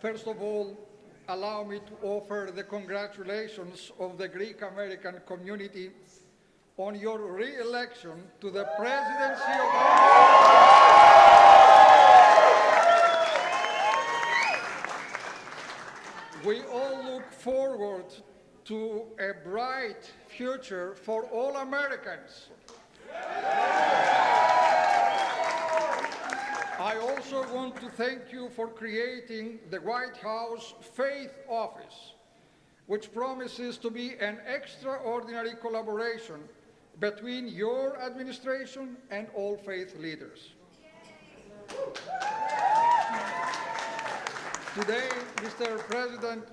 First of all, allow me to offer the congratulations of the Greek American community on your re-election to the presidency of We all look forward to a bright future for all Americans. I also want to thank you for creating the White House Faith Office, which promises to be an extraordinary collaboration between your administration and all faith leaders. Today, Mr. President,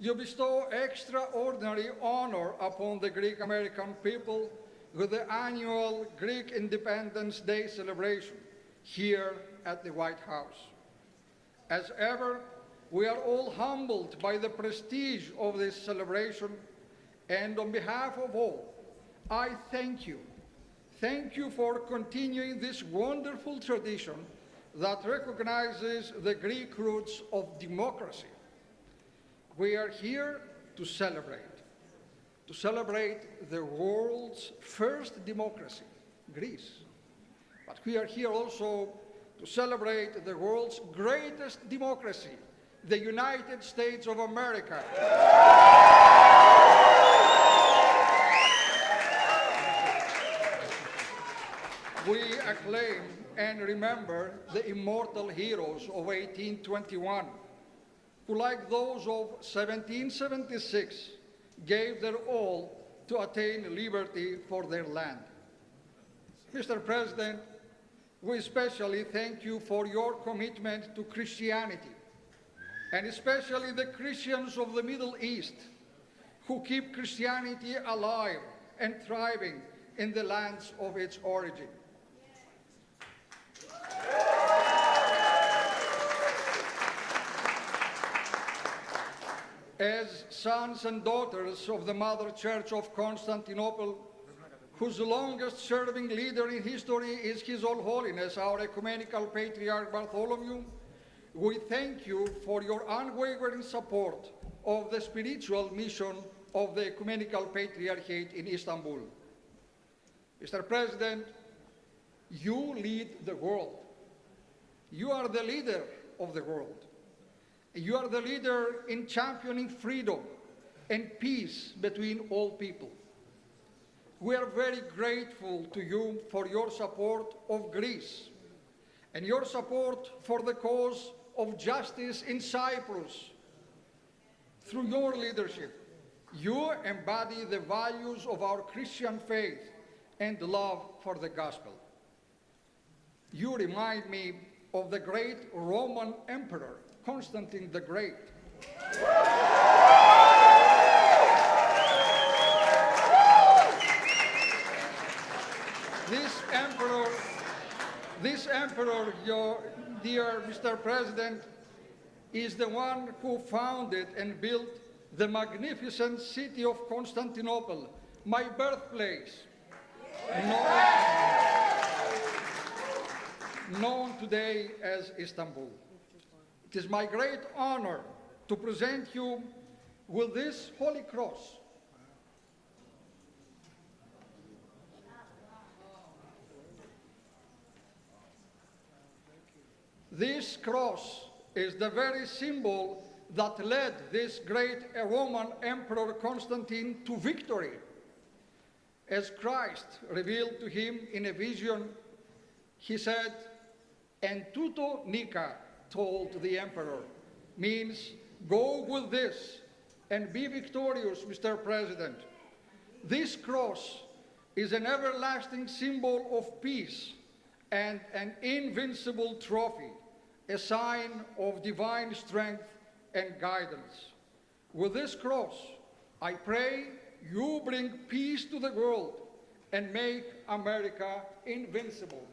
you bestow extraordinary honor upon the Greek American people with the annual Greek Independence Day celebration here at the White House. As ever, we are all humbled by the prestige of this celebration, and on behalf of all, I thank you. Thank you for continuing this wonderful tradition that recognizes the Greek roots of democracy. We are here to celebrate the world's first democracy, Greece. But we are here also to celebrate the world's greatest democracy, the United States of America. We acclaim and remember the immortal heroes of 1821, who, like those of 1776, gave their all to attain liberty for their land. Mr. President, we especially thank you for your commitment to Christianity, and especially the Christians of the Middle East, who keep Christianity alive and thriving in the lands of its origin. As sons and daughters of the Mother Church of Constantinople, whose longest-serving leader in history is His All Holiness, our Ecumenical Patriarch Bartholomew, we thank you for your unwavering support of the spiritual mission of the Ecumenical Patriarchate in Istanbul. Mr. President, you lead the world. You are the leader of the world. You are the leader in championing freedom and peace between all people. We are very grateful to you for your support of Greece and your support for the cause of justice in Cyprus. Through your leadership, you embody the values of our Christian faith and love for the gospel. You remind me of the great Roman Emperor, Constantine the Great. This emperor, your dear Mr. President, is the one who founded and built the magnificent city of Constantinople, my birthplace, known today as Istanbul. It is my great honor to present you with this Holy Cross. This cross is the very symbol that led this great Roman Emperor Constantine to victory. As Christ revealed to him in a vision, he said, "En tuto nika," told the emperor, means go with this and be victorious, Mr. President. This cross is an everlasting symbol of peace and an invincible trophy, a sign of divine strength and guidance. With this cross, I pray you bring peace to the world and make America invincible.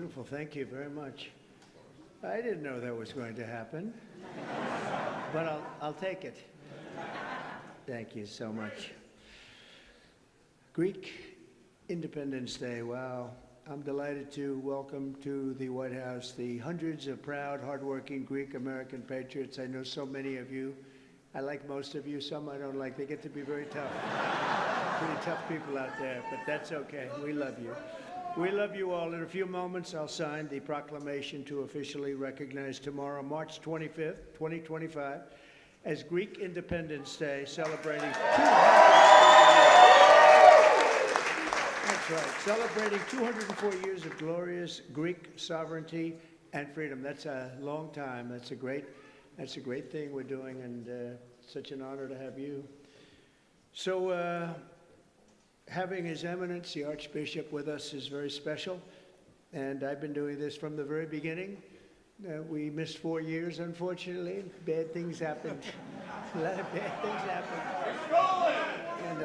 Wonderful. Thank you very much. I didn't know that was going to happen, but I'll take it. Thank you so much. Greek Independence Day. Wow. I'm delighted to welcome to the White House the hundreds of proud, hardworking Greek American patriots. I know so many of you. I like most of you. Some I don't like. They get to be very tough. Pretty tough people out there, but that's okay. We love you. We love you all. In a few moments, I'll sign the proclamation to officially recognize tomorrow, March 25th, 2025, as Greek Independence Day, celebrating 204 years of glorious Greek sovereignty and freedom. That's a long time. That's a great thing we're doing, and such an honor to have you. So having His Eminence, the Archbishop, with us is very special, and I've been doing this from the very beginning. We missed 4 years, unfortunately. Bad things happened. A lot of bad things happened. And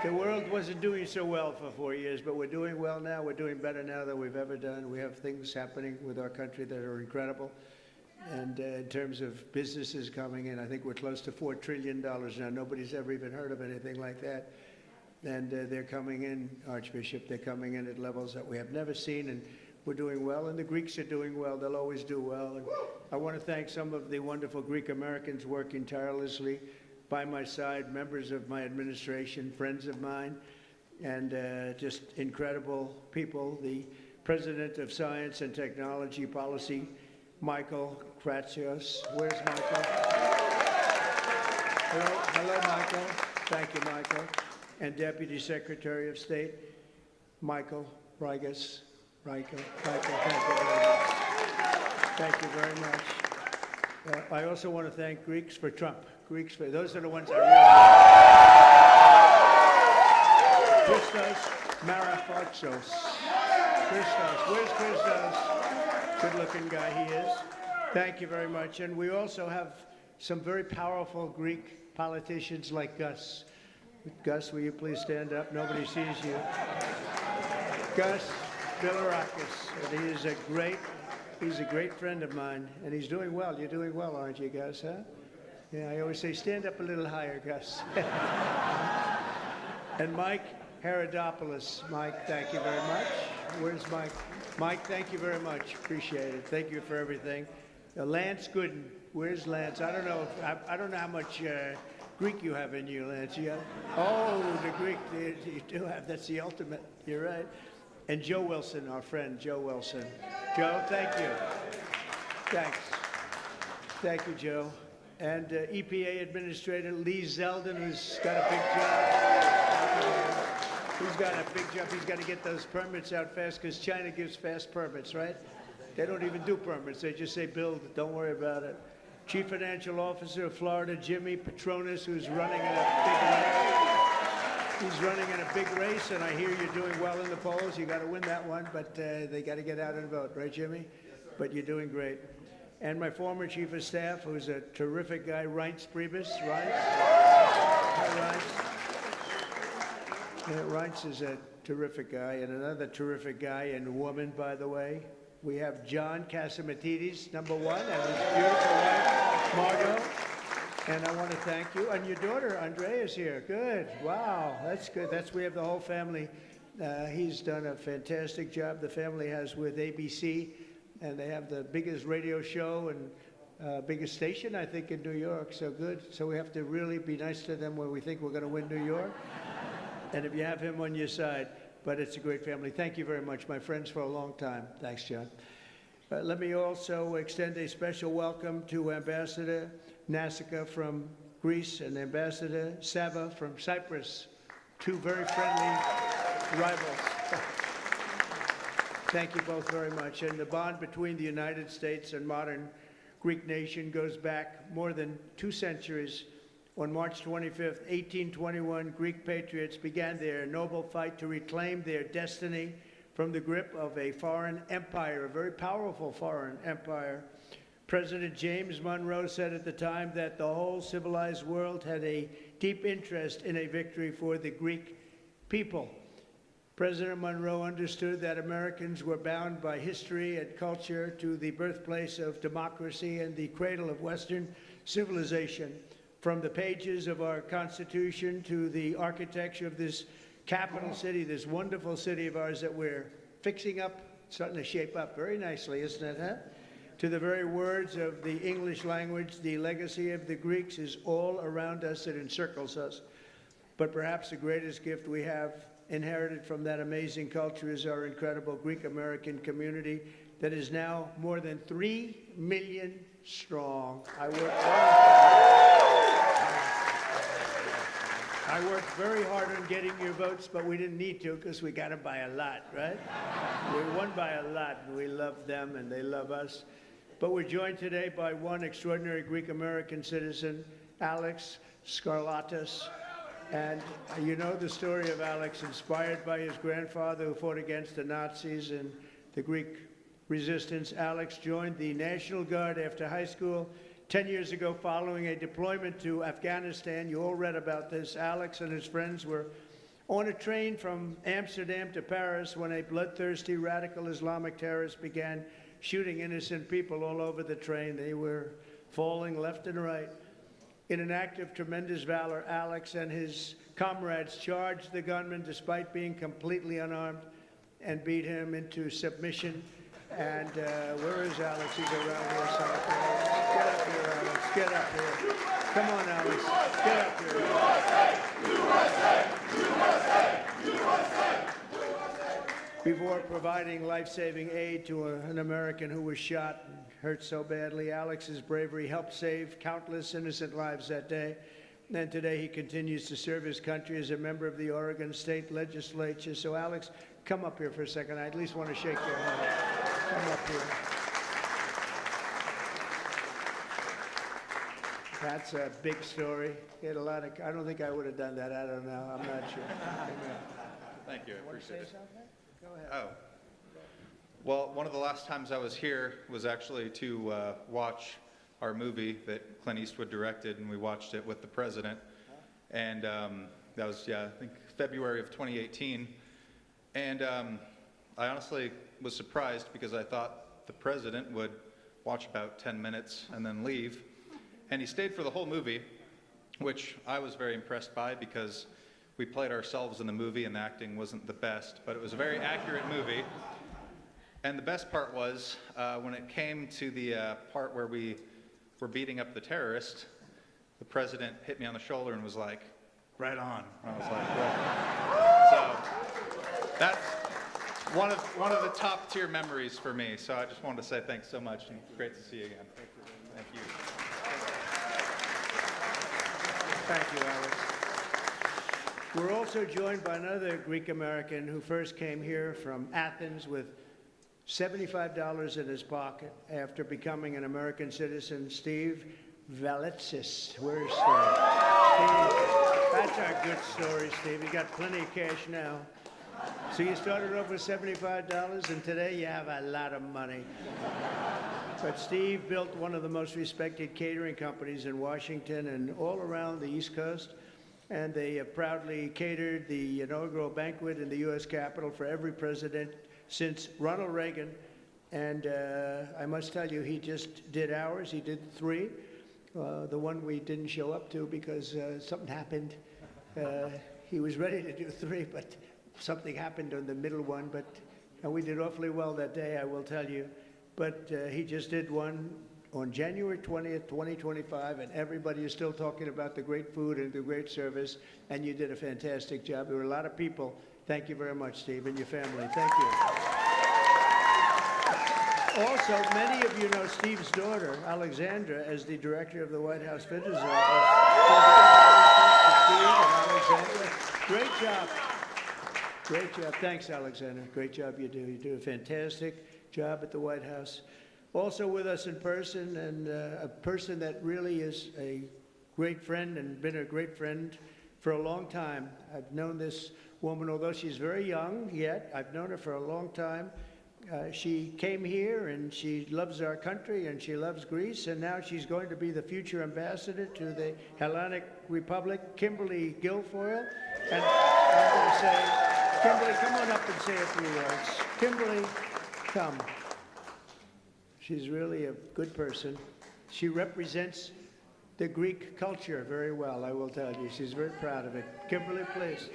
the world wasn't doing so well for 4 years, but we're doing well now. We're doing better now than we've ever done. We have things happening with our country that are incredible. And in terms of businesses coming in, I think we're close to $4 trillion now. Nobody's ever even heard of anything like that. And they're coming in, Archbishop, they're coming in at levels that we have never seen, and we're doing well, and the Greeks are doing well. They'll always do well. And I want to thank some of the wonderful Greek Americans working tirelessly by my side, members of my administration, friends of mine, and just incredible people. The President of Science and Technology Policy, Michael Kratsios. Where's Michael? Hello, Michael. Thank you, Michael. And Deputy Secretary of State, Michael Rigas. Michael, thank you very much. Thank you very much. I also want to thank Greeks for Trump. Greeks for, those are the ones I really like. Christos Marafartsos. Christos, where's Christos? Good-looking guy he is. Thank you very much. And we also have some very powerful Greek politicians like Gus. Gus, will you please stand up? Nobody sees you. Gus Bilirakis, and he's a great friend of mine, and he's doing well. You're doing well, aren't you, Gus, huh? Yeah, I always say, stand up a little higher, Gus. And Mike Herodopoulos. Mike, thank you very much. Where's Mike? Mike, thank you very much. Appreciate it. Thank you for everything. Lance Gooden. Where's Lance? I don't know how much Greek you have in you, Lance. You have, the Greek you do have. That's the ultimate. You're right. And Joe Wilson, our friend, Joe Wilson. Joe, thank you. Thanks. Thank you, Joe. And EPA Administrator Lee Zeldin, who's got a big job. He's got a big job. He's got to get those permits out fast because China gives fast permits, right? They don't even do permits. They just say build. Don't worry about it. Chief Financial Officer of Florida, Jimmy Petronas, who's running in a big race. He's running in a big race, and I hear you're doing well in the polls. You got to win that one, but they got to get out and vote, right, Jimmy? Yes, sir. But you're doing great. And my former Chief of Staff, who's a terrific guy, Reince Priebus. Reince? Hi, Reince. Reince is a terrific guy, and another terrific guy and woman, by the way. We have John Catsimatidis, #1, and his beautiful wife, Margot. And I want to thank you. And your daughter, Andrea, is here. Good. Wow, that's good. We have the whole family. He's done a fantastic job. The family has with ABC, and they have the biggest radio show and biggest station, I think, in New York. So good. So we have to really be nice to them when we think we're going to win New York. And if you have him on your side. But it's a great family. Thank you very much, my friends, for a long time. Thanks, John. Let me also extend a special welcome to Ambassador Nassika from Greece and Ambassador Sava from Cyprus, two very friendly rivals. Thank you both very much. And the bond between the United States and modern Greek nation goes back more than 2 centuries. On March 25th, 1821, Greek patriots began their noble fight to reclaim their destiny from the grip of a foreign empire, a very powerful foreign empire. President James Monroe said at the time that the whole civilized world had a deep interest in a victory for the Greek people. President Monroe understood that Americans were bound by history and culture to the birthplace of democracy and the cradle of Western civilization. From the pages of our Constitution to the architecture of this capital city, this wonderful city of ours that we're fixing up, starting to shape up very nicely, isn't it, huh? To the very words of the English language, the legacy of the Greeks is all around us. It encircles us. But perhaps the greatest gift we have inherited from that amazing culture is our incredible Greek-American community that is now more than 3 million strong. I worked very hard on getting your votes, but we didn't need to because we got them by a lot, right? We won by a lot, and we love them, and they love us. But we're joined today by one extraordinary Greek-American citizen, Alex Skarlatos. And you know the story of Alex, inspired by his grandfather who fought against the Nazis and the Greek resistance. Alex joined the National Guard after high school 10 years ago following a deployment to Afghanistan. You all read about this. Alex and his friends were on a train from Amsterdam to Paris when a bloodthirsty radical Islamic terrorist began shooting innocent people all over the train. They were falling left and right. In an act of tremendous valor, Alex and his comrades charged the gunman despite being completely unarmed and beat him into submission. And where is Alex? He's around here somewhere. Get up here, Alex. Get up here. Come on, Alex. Get up here. USA! USA! USA! Before providing life-saving aid to an American who was shot and hurt so badly, Alex's bravery helped save countless innocent lives that day. And today he continues to serve his country as a member of the Oregon State Legislature. So, Alex, come up here for a second. I at least want to shake your hand. Come up here. That's a big story. He had a lot of, I don't think I would have done that. I don't know. I'm not sure. Thank you. I appreciate it. Something? Go ahead. Oh. Well, one of the last times I was here was actually to watch our movie that Clint Eastwood directed, and we watched it with the president. And that was, I think February of 2018. And I honestly was surprised because I thought the president would watch about 10 minutes and then leave. And he stayed for the whole movie, which I was very impressed by because we played ourselves in the movie and the acting wasn't the best, but it was a very accurate movie. And the best part was when it came to the part where we were beating up the terrorist, the president hit me on the shoulder and was like, "Right on." I was like, "Right." So that's one of the top tier memories for me. So I just wanted to say thanks so much and great to see you again. Thank you. Thank you, Alex. We're also joined by another Greek American who first came here from Athens with $75 in his pocket after becoming an American citizen, Steve Valitsis. Where's Steve? Steve, that's our good story, Steve. You got plenty of cash now. So you started off with $75, and today you have a lot of money. But Steve built one of the most respected catering companies in Washington and all around the East Coast. And they proudly catered the inaugural banquet in the U.S. Capitol for every president since Ronald Reagan. And I must tell you, he just did ours. He did 3. The one we didn't show up to because something happened. He was ready to do 3, but something happened on the middle one. And we did awfully well that day, I will tell you. But he just did one on January 20th, 2025, and everybody is still talking about the great food and the great service, and you did a fantastic job. There were a lot of people. Thank you very much, Steve, and your family. Thank you. Also, many of you know Steve's daughter, Alexandra, as the director of the White House Visitors Office. Steve and Alexandra. Great job. Great job. Thanks, Alexandra. Great job you do. You do a fantastic job at the White House. Also with us in person, and a person that really is a great friend and been a great friend for a long time. I've known this woman, although she's very young yet. I've known her for a long time. She came here and she loves our country and she loves Greece, and now she's going to be the future ambassador to the Hellenic Republic, Kimberly Guilfoyle. And I'm going to say Kimberly, come on up and say a few words. Kimberly, come. She's really a good person. She represents the Greek culture very well, I will tell you. She's very proud of it. Kimberly, please.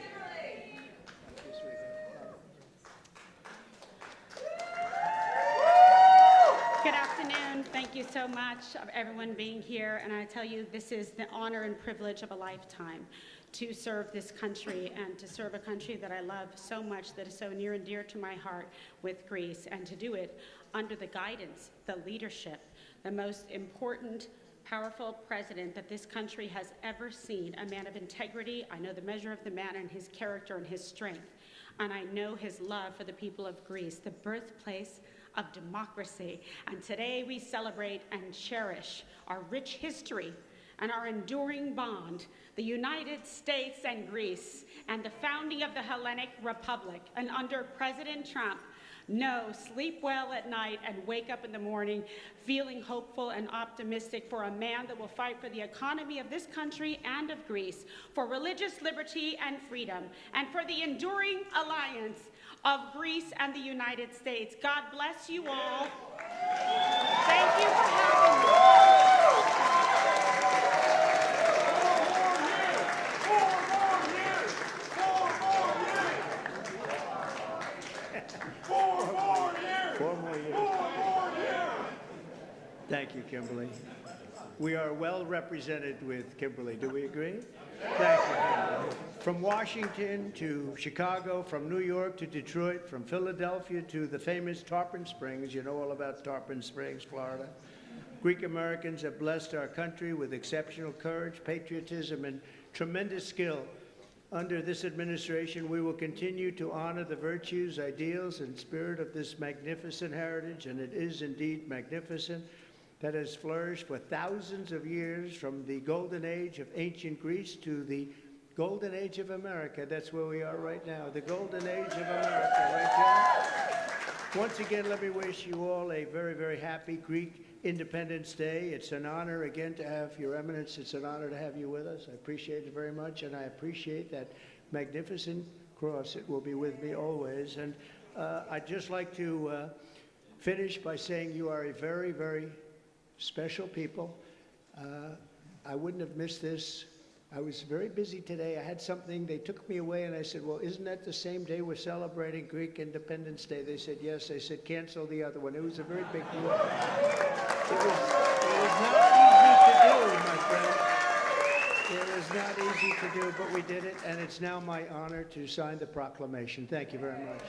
Good afternoon. Thank you so much of everyone being here. And I tell you, this is the honor and privilege of a lifetime to serve this country and to serve a country that I love so much, that is so near and dear to my heart, with Greece, and to do it under the guidance, the leadership, the most important, powerful president that this country has ever seen, a man of integrity. I know the measure of the man and his character and his strength. And I know his love for the people of Greece, the birthplace of democracy. And today we celebrate and cherish our rich history and our enduring bond, the United States and Greece, and the founding of the Hellenic Republic. And under President Trump, no, sleep well at night and wake up in the morning feeling hopeful and optimistic for a man that will fight for the economy of this country and of Greece, for religious liberty and freedom, and for the enduring alliance of Greece and the United States. God bless you all. Thank you for having me. 4 more years. Thank you, Kimberly. We are well represented with Kimberly. Do we agree? Thank you, Kimberly. From Washington to Chicago, from New York to Detroit, from Philadelphia to the famous Tarpon Springs. You know all about Tarpon Springs, Florida. Greek Americans have blessed our country with exceptional courage, patriotism, and tremendous skill. Under this administration, we will continue to honor the virtues, ideals, and spirit of this magnificent heritage, and it is indeed magnificent, that has flourished for thousands of years, from the golden age of ancient Greece to the golden age of America. That's where we are right now, the golden age of America, right, John? Once again, let me wish you all a very, very happy Greek Independence Day. It's an honor, again, to have Your Eminence. It's an honor to have you with us. I appreciate it very much, and I appreciate that magnificent cross. It will be with me always. And I'd just like to finish by saying you are a very, very special people. I wouldn't have missed this. I was very busy today. I had something. They took me away, and I said, well, isn't that the same day we're celebrating Greek Independence Day? They said, yes. I said, cancel the other one. It was a very big deal. It was not easy to do, my friend. It was not easy to do, but we did it, and it's now my honor to sign the proclamation. Thank you very much.